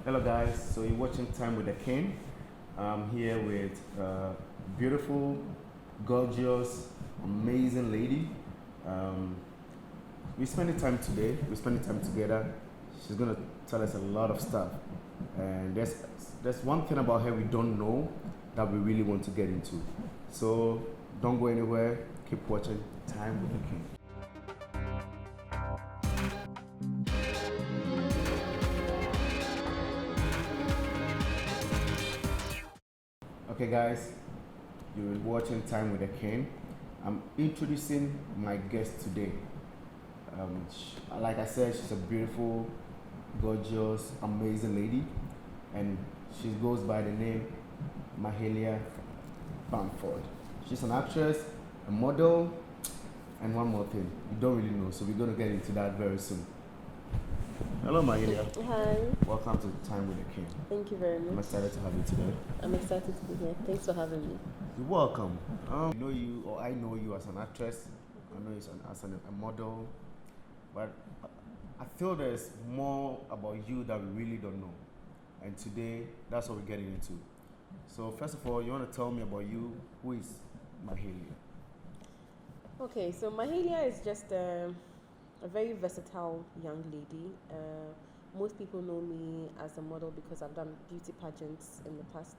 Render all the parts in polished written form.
Hello guys, so you're watching Time with the King. I'm here with beautiful, gorgeous, amazing lady. Um, we're spending time today, we're spending time together. She's gonna tell us a lot of stuff. And there's one thing about her we don't know that we really want to get into. So don't go anywhere, keep watching Time with the King. Okay, guys, you're watching Time with the King. I'm introducing my guest today. Like I said, she's a beautiful, gorgeous, amazing lady, and she goes by the name Mahalia Bamford. She's an actress, a model, and one more thing you don't really know, so we're going to get into that very soon. Hello, Mahalia. Hi, Welcome to Time with the King. thank you very I'm much. excited to have you today. I'm excited to be here. Thanks for having me. You're welcome. I know you, or I know you as an actress. I know you as a model, but I feel there's more about you that we really don't know. And today, that's what we're getting into. So first of all, you want to tell me about you? Who is Mahalia? Okay, so Mahalia is just a very versatile young lady. Most people know me as a model because I've done beauty pageants in the past.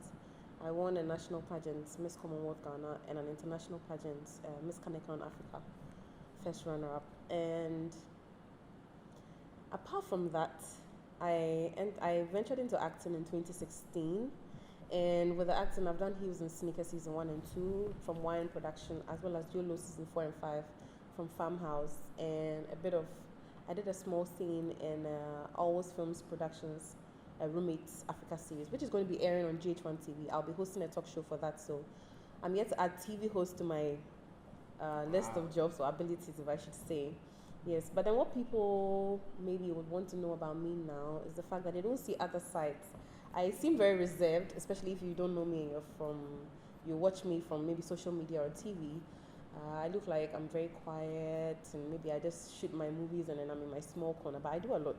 I won a national pageant, Miss Commonwealth Ghana, and an international pageant, Miss Kanekon Africa, first runner-up. And apart from that, I ventured into acting in 2016. And with the acting, I've done Heels and Sneakers season 1 and 2 from Wine Production, as well as Yolo season 4 and 5 from Farmhouse, and I did a small scene in Always Films Productions, Roommates Africa series, which is going to be airing on GH1 TV. I'll be hosting a talk show for that, so I'm yet to add TV host to my list of jobs or abilities, if I should say. Yes, but then what people maybe would want to know about me now is the fact that they don't see other sides. I seem very reserved, especially if you don't know me and you watch me from maybe social media or TV. I look like I'm very quiet and maybe I just shoot my movies and then I'm in my small corner, but I do a lot.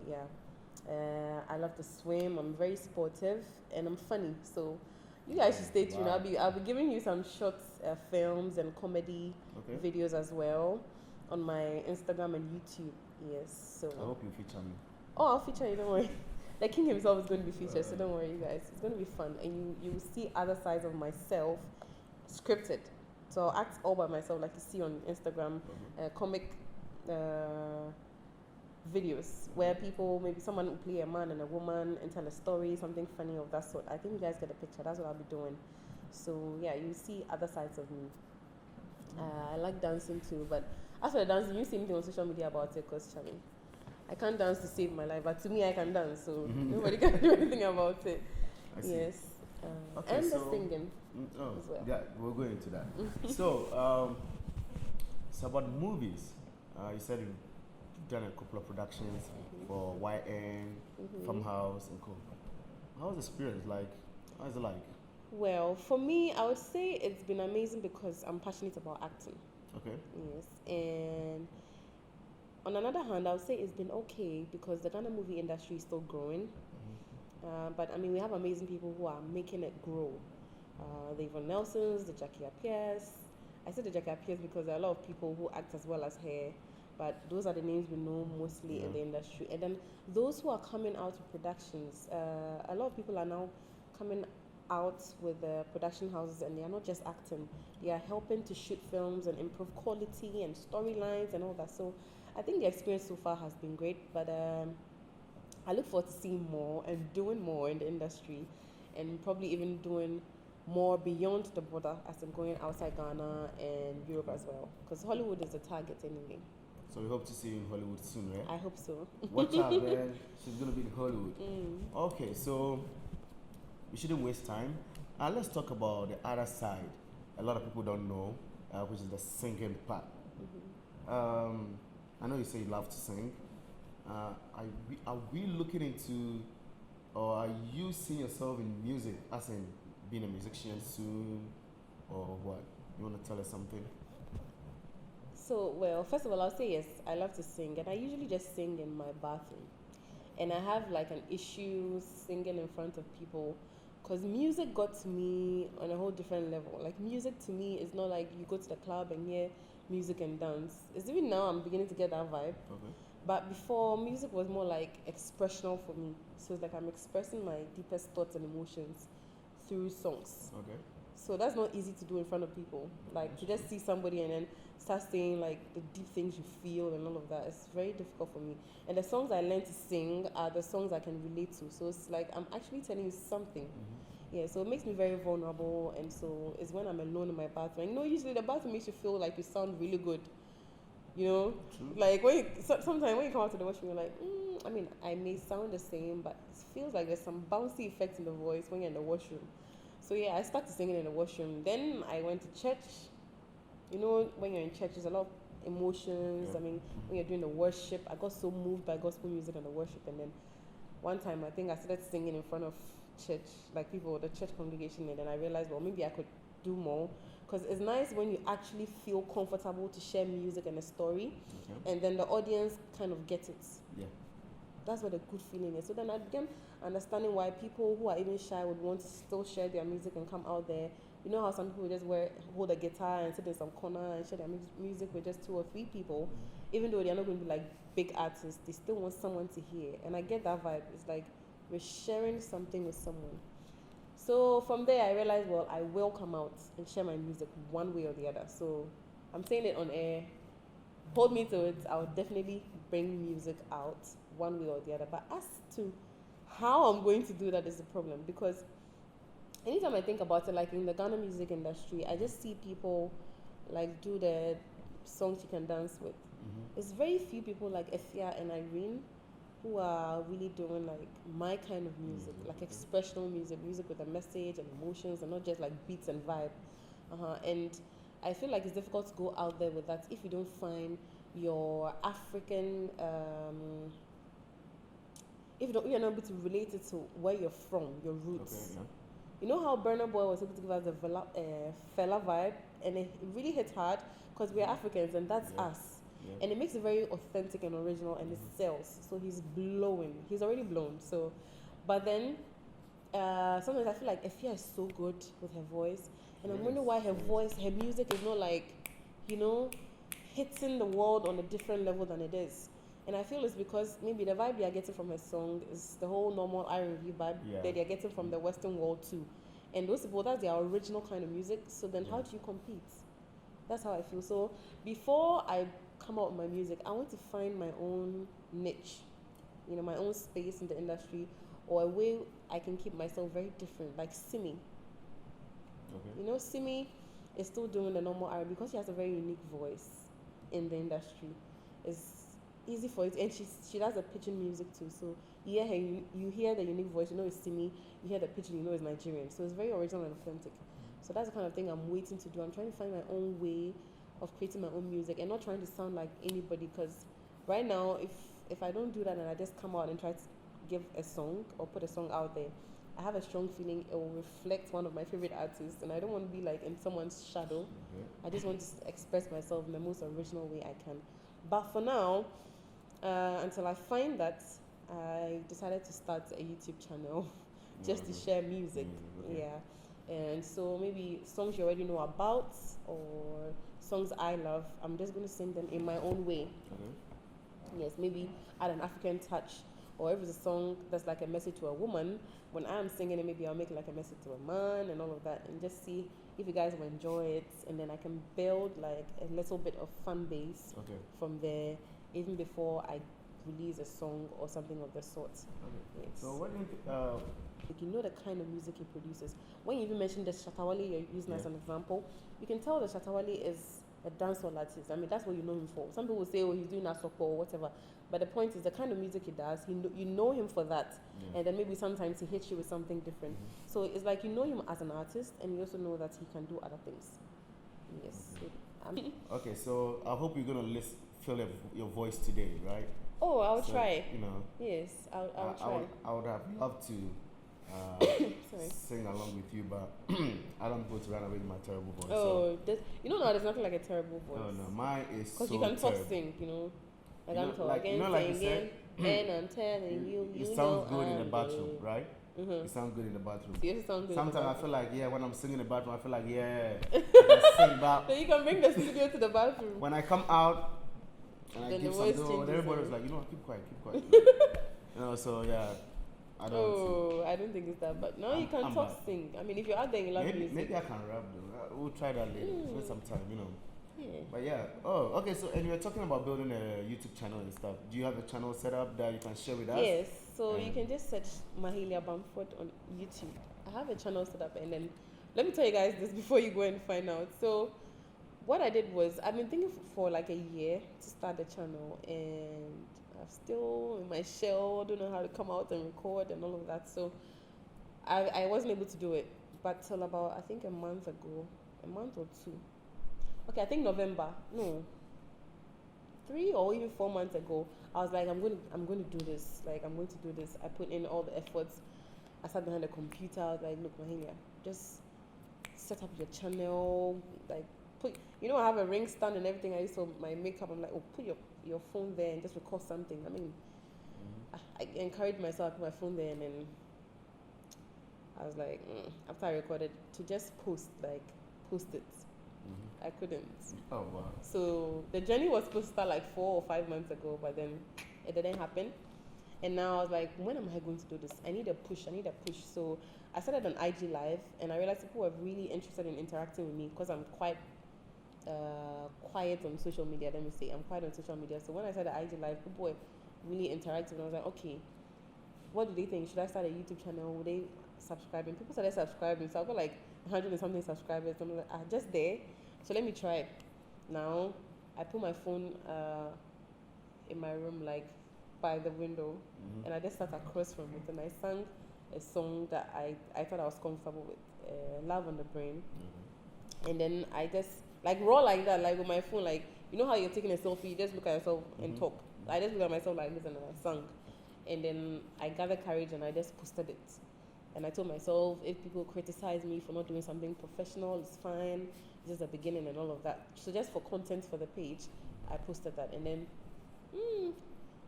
Yeah. I love to swim. I'm very sportive and I'm funny. So you guys should stay tuned. Wow. I'll be giving you some short films and comedy videos as well on my Instagram and YouTube. Yes. So I hope you feature me. oh, I'll feature you. Don't worry. The king himself is going to be featured, so don't worry, you guys. It's going to be fun, and you will see other sides of myself, scripted. So I'll act all by myself, like you see on Instagram, comic videos where people, maybe someone will play a man and a woman and tell a story, something funny of that sort. I think you guys get a picture. That's what I'll be doing. So yeah, you see other sides of me. I like dancing too, but after the dancing, you see anything on social media about it, because Charlie, I can't dance to save my life, but to me, I can dance, so nobody can do anything about it. I see. Yes. Okay, And the so- singing Oh, as well. yeah, we'll go into that. So about movies, you said you've done a couple of productions for YN, Farmhouse, and co. How was the experience like? How is it like? Well, for me, I would say it's been amazing because I'm passionate about acting. Okay. Yes. And on another hand, I would say it's been okay because the Ghana movie industry is still growing. But I mean, we have amazing people who are making it grow. The Yvonne Nelsons, the Jackie Appiers. I say the Jackie Appiers because there are a lot of people who act as well as her, but those are the names we know mostly in the industry. And then those who are coming out with productions, a lot of people are now coming out with the production houses, and they are not just acting, they are helping to shoot films and improve quality and storylines and all that. So I think the experience so far has been great, but I look forward to seeing more and doing more in the industry, and probably even doing more beyond the border, as I'm going outside Ghana and Europe as well, because Hollywood is the target anyway. So we hope to see you in Hollywood soon, right? I hope so. Watch out, man. She's gonna be in Hollywood. Okay, so we shouldn't waste time. Let's talk about the other side. A lot of people don't know, which is the singing part. I know you say you love to sing. Are we looking into, or are you seeing yourself in music, as in being a musician soon, or what? You want to tell us something? So, well, first of all, I'll say yes, I love to sing, and I usually just sing in my bathroom. and I have like an issue singing in front of people, because music got to me on a whole different level. Like music to me is not like you go to the club and hear music and dance. It's even now I'm beginning to get that vibe. Okay. But before, music was more like expressional for me. So it's like I'm expressing my deepest thoughts and emotions through songs. Okay. So that's not easy to do in front of people. Like to just see somebody and then start saying like the deep things you feel and all of that. It's very difficult for me. And the songs I learn to sing are the songs I can relate to. So it's like I'm actually telling you something. Mm-hmm. Yeah, so it makes me very vulnerable, and so it's when I'm alone in my bathroom. And usually the bathroom makes you feel like you sound really good. True. Like when sometimes when you come out to the washroom, you're like, I mean, I may sound the same, but it feels like there's some bouncy effects in the voice when you're in the washroom. So yeah, I started singing in the washroom. Then I went to church. When you're in church, there's a lot of emotions. Yeah. I mean, when you're doing the worship, I got so moved by gospel music and the worship. And then one time, I think I started singing in front of church, like people, the church congregation, and then I realized, well, maybe I could do more. Because it's nice when you actually feel comfortable to share music and a story, and then the audience kind of gets it. Yeah. That's what a good feeling is. So then I began understanding why people who are even shy would want to still share their music and come out there. You know how some people just hold a guitar and sit in some corner and share their music with just 2 or 3 people, even though they're not going to be like big artists, they still want someone to hear. And I get that vibe. It's like we're sharing something with someone. So from there, I realized, well, I will come out and share my music one way or the other. So I'm saying it on air. Hold me to it. I'll definitely bring music out one way or the other. But as to how I'm going to do that is the problem, because anytime I think about it, like in the Ghana music industry, I just see people like do the songs you can dance with. Mm-hmm. It's very few people like Efia and Irene who are really doing like my kind of music, like expressional music with a message and emotions, and not just like beats and vibe. And I feel like it's difficult to go out there with that if you don't find your African, if you're not able to relate it to where you're from, your roots. Okay, yeah. You know how Burna Boy was able to give us the fella vibe, and it really hits hard because we're Africans and that's us. Yeah. And it makes it very authentic and original, and it sells. So he's blowing. He's already blown. So, but then sometimes I feel like Efia is so good with her voice, and I'm wondering why her music is not like, hitting the world on a different level than it is. And I feel it's because maybe the vibe you're getting from her song is the whole normal R&B vibe that you're getting from the Western world too. And those people, that's their original kind of music. So then how do you compete? That's how I feel. So before I come out with my music, I want to find my own niche, my own space in the industry, or a way I can keep myself very different, like Simi. Okay. Simi is still doing the normal R&B because she has a very unique voice in the industry. It's easy for it, and she does the pidgin music too. So you hear her, you hear the unique voice, it's Simi. You hear the pidgin, it's Nigerian. So it's very original and authentic. So that's the kind of thing I'm waiting to do. I'm trying to find my own way of creating my own music and not trying to sound like anybody, because right now if I don't do that and I just come out and try to give a song or put a song out there, I have a strong feeling it will reflect one of my favorite artists, and I don't want to be like in someone's shadow. I just want to express myself in the most original way I can. But for now, until I find that, I decided to start a YouTube channel just to share music. And so maybe songs you already know about or songs I love, I'm just going to sing them in my own way. Yes, maybe add an African touch, or if it's a song that's like a message to a woman, when I'm singing it, maybe I'll make it like a message to a man and all of that, and just see if you guys will enjoy it, and then I can build like a little bit of fan base from there, even before I release a song or something of the sort. Yes. So what do you the kind of music he produces. When you even mentioned the Shatawale you're using as an example, you can tell the Shatawale is a dancehall artist. I mean, that's what you know him for. Some people say, he's doing asoko or whatever. But the point is, the kind of music he does, you know him for that. And then maybe sometimes he hits you with something different. So it's like you know him as an artist, and you also know that he can do other things. Yes. Okay, so I hope you're going to feel your voice today, right? Oh, I'll try. Yes, I'll try. I would have loved to sing along with you, but I don't go to run away with my terrible voice. Oh, no, there's nothing like a terrible voice. No, mine is so because you can terrible. sing, I can talk like again, like sing you said, And I'm telling you, it sounds good in the bathroom, right? It sounds good in the bathroom. Sometimes I feel like, when I'm singing in the bathroom, I feel like, I can sing back. So you can bring the studio to the bathroom. When I come out and I Then give the some voice note, changes, everybody's like, keep quiet. So yeah, I don't. I don't think it's that bad. No, you can I'm talk, bad. sing. I mean, if you're out there and you love music. Maybe I can rap though. We'll try that later. Spend some time, Yeah. But yeah. Oh, okay. So, and you were talking about building a YouTube channel and stuff. Do you have a channel set up that you can share with us? Yes. So you can just search Mahalia Bamford on YouTube. I have a channel set up, and then let me tell you guys this before you go and find out. So what I did was I've been thinking for like a year to start the channel, and I'm still in my shell. I don't know how to come out and record and all of that. So I wasn't able to do it. But till about, I think, a month or two. Okay, I think November. No, 3 or even 4 months ago, I was like, I'm going to do this. Like, I'm going to do this. I put in all the efforts. I sat behind the computer. I was like, look, Mahalia, just set up your channel. Like, I have a ring stand and everything. I used to my makeup. I'm like, put your phone there and just record something. I mean, I encouraged myself to put my phone there, and then I was like, after I recorded, to just post it. I couldn't. Oh wow. So the journey was supposed to start like 4 or 5 months ago, but then it didn't happen. And now I was like, when am I going to do this? I need a push. So I started an IG live, and I realized people were really interested in interacting with me because I'm quite quiet on social media. Let me say, I'm quiet on social media. So when I started IG live, people were really interactive, and I was like, okay, what do they think? Should I start a YouTube channel? Would they subscribe? And people started subscribing. So I've got like 100 and something subscribers. I'm like, just there. So let me try it. Now I put my phone in my room, like by the window, and I just sat across from it, and I sang a song that I thought I was comfortable with, Love on the Brain. And then I just like raw like that, like with my phone, like how you're taking a selfie, you just look at yourself and talk. I just look at myself like this, and then I sang. And then I gathered courage and I just posted it. And I told myself, if people criticize me for not doing something professional, it's fine. It's just the beginning and all of that. So just for content for the page, I posted that. And then,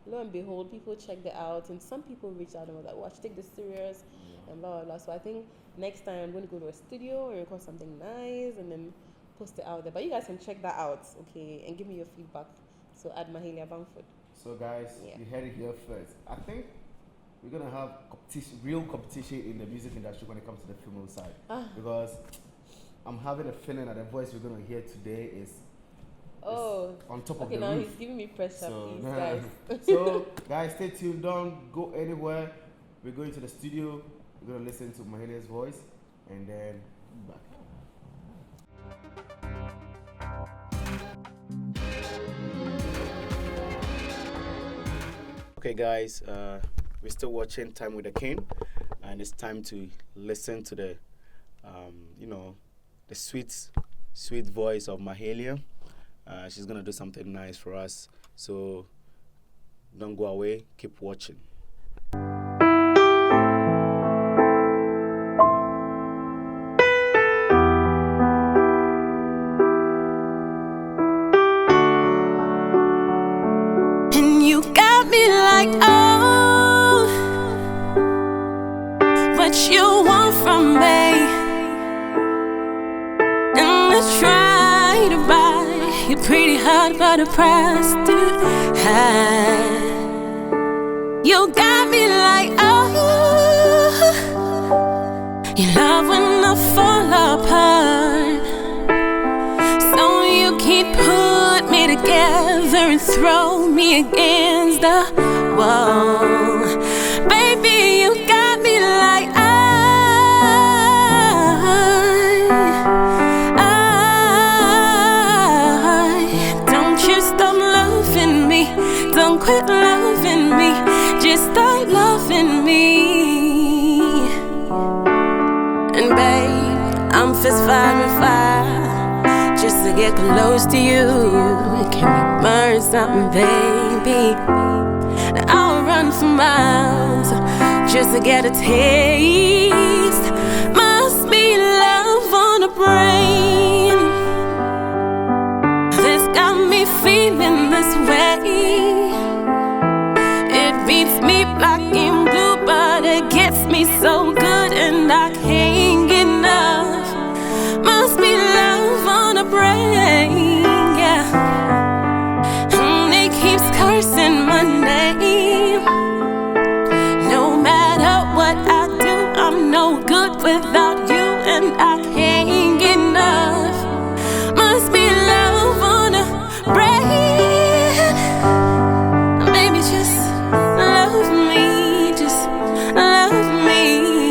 lo and behold, people checked it out. And some people reached out and were like, I should take this serious, and blah, blah, blah. So I think next time I'm going to go to a studio and record something nice and then post it out there. But you guys can check that out, okay, and give me your feedback. So add Mahalia Bamford. So guys, you heard it here first. I think we're gonna have real competition in the music industry when it comes to the female side, because I'm having a feeling that the voice we're gonna hear today is on top of the roof. Okay, now he's giving me pressure, please, guys. So guys, stay tuned. Don't go anywhere. We're going to the studio. We're gonna listen to Mahalia's voice, and then back. Okay guys, we're still watching Time with the King, and it's time to listen to the the sweet voice of Mahalia. She's gonna do something nice for us, so don't go away, keep watching. What you want from me, and I try to buy you pretty hard, but the price too high. You got me like, your love will not fall apart. So you keep put me together and throw me against the wall. Baby, you got me like, don't you stop loving me, don't quit loving me, just start loving me. And babe, I'm fist firing fire just to get close to you. Can we burn something, baby? I'll run for miles just to get a taste. Must be love on the brain. This got me feeling this way. It like in blue, but it gets me so good and I can't get enough. Must be love on a brain, yeah. And it keeps cursing my name. No matter what I do, I'm no good without you, and I can't get enough. Must be love on a brain. Maybe just love me,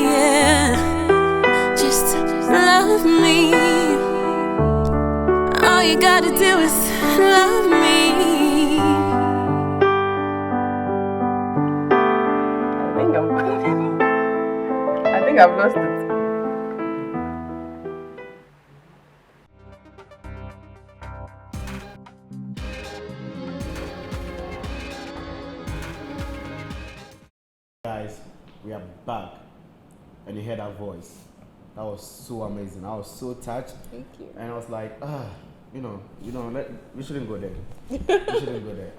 yeah. Just love me. All you gotta do is love me. I think I've lost it. Guys, we are back, and you heard that voice. That was so amazing. I was so touched. Thank you. And I was like, we shouldn't go there. We shouldn't go there.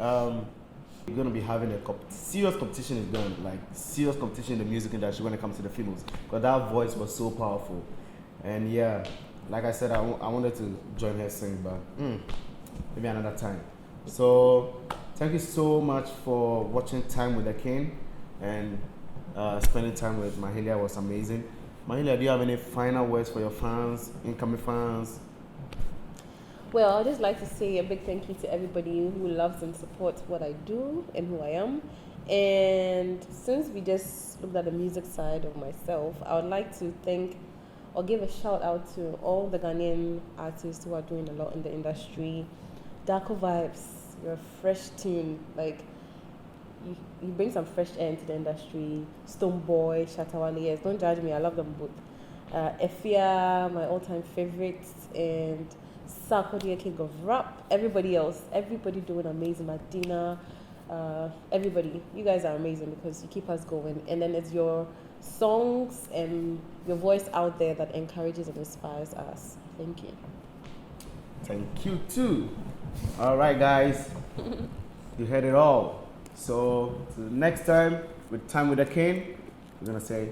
We're gonna be having a serious competition is going, like serious competition in the music industry when it comes to the females. Because that voice was so powerful. And yeah, like I said, I wanted to join her sing, but maybe another time. So thank you so much for watching Time with the King, and spending time with Mahalia was amazing. Mahalia, do you have any final words for your fans, incoming fans? Well, I'd just like to say a big thank you to everybody who loves and supports what I do and who I am. And since we just looked at the music side of myself, I would like to thank or give a shout out to all the Ghanaian artists who are doing a lot in the industry. Darko Vibes, you're a fresh tune. Like, you bring some fresh air into the industry. Stone Boy, Shatawale, yes, don't judge me, I love them both. Efia, my all-time favorites, and Sarkodie, king of rap. Everybody else, everybody doing amazing. Madina, everybody, you guys are amazing because you keep us going. And then it's your songs and your voice out there that encourages and inspires us. Thank you. Thank you too. All right, guys, you heard it all. So till next time with Time with the King, we're gonna say,